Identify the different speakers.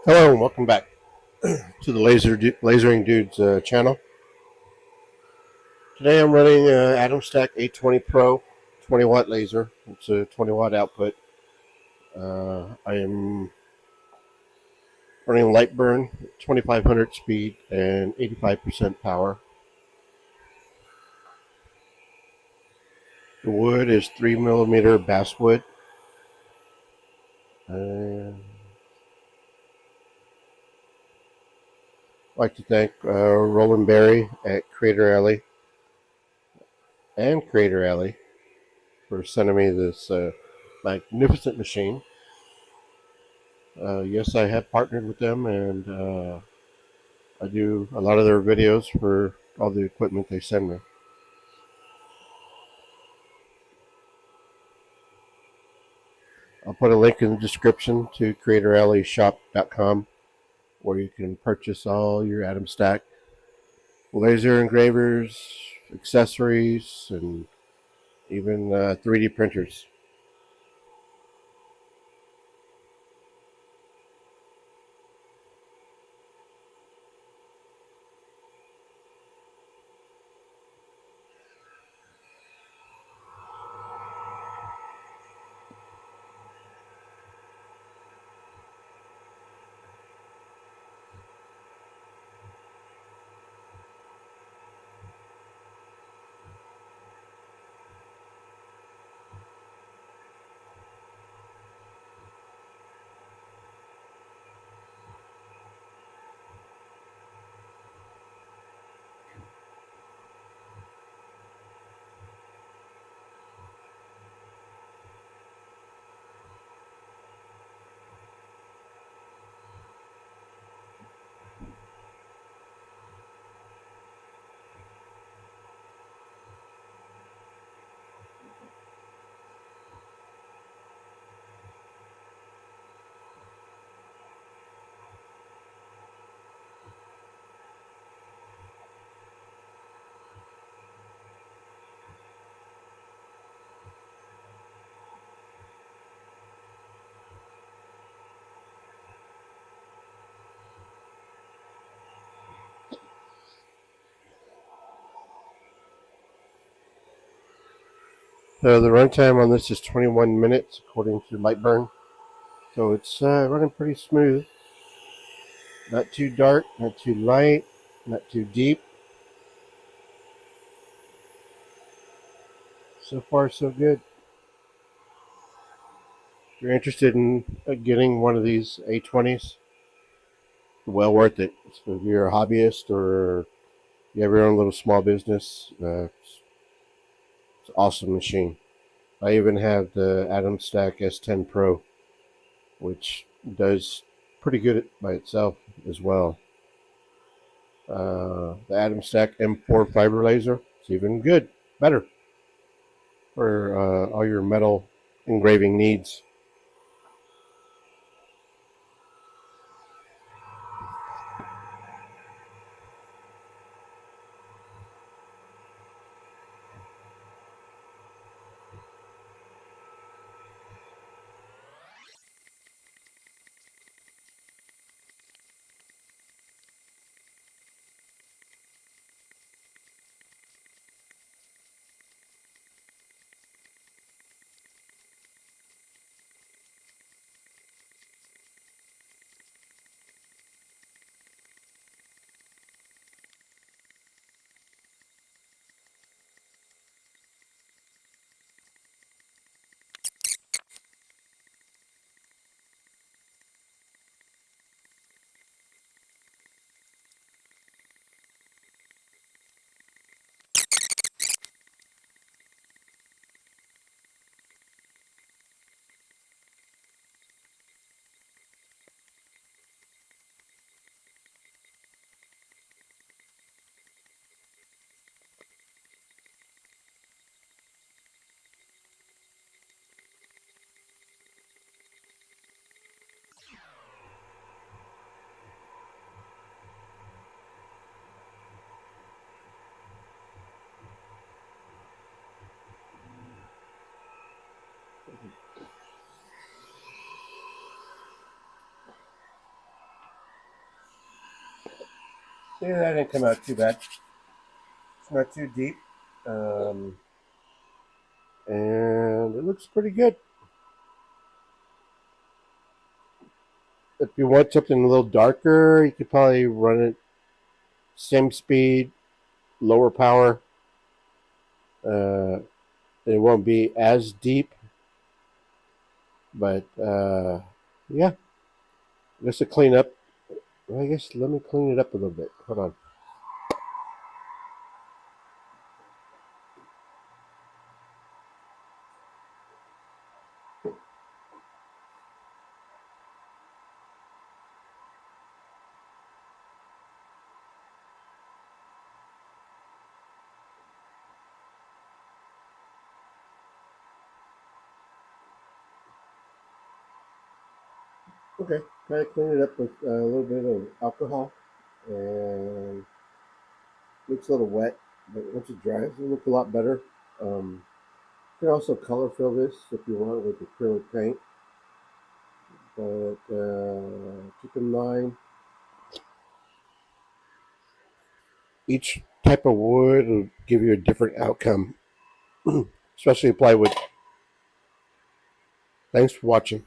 Speaker 1: Hello and welcome back to the Lasering Dudes channel. Today I'm running Atomstack A20 Pro 20 watt laser. It's a 20 watt output. I am running Lightburn 2500 speed and 85% power. The wood is 3mm basswood. I'd like to thank Roland Berry at Creator Alley and Creator Alley for sending me this magnificent machine. Yes, I have partnered with them, and I do a lot of their videos for all the equipment they send me. I'll put a link in the description to CreatorAlleyShop.com where you can purchase all your Atomstack laser engravers, accessories, and even 3D printers. So the runtime on this is 21 minutes according to Lightburn. So it's running pretty smooth. Not too dark, not too light, not too deep. So far, so good. If you're interested in getting one of these A20s, well worth it. So if you're a hobbyist or you have your own little small business, it's an awesome machine. I even have the Atomstack S10 Pro, which does pretty good by itself as well. The Atomstack M4 fiber laser is even good, better for all your metal engraving needs. Yeah, that didn't come out too bad. It's not too deep. And it looks pretty good. If you want something a little darker, you could probably run it same speed, lower power. It won't be as deep, but yeah, just to clean up. I guess let me clean it up a little bit. Hold on. Okay, kind of clean it up with a little bit of alcohol, and looks a little wet, but once it dries, it'll look a lot better. You can also color fill this if you want with acrylic paint, but keep in mind each type of wood will give you a different outcome, especially plywood. Thanks for watching.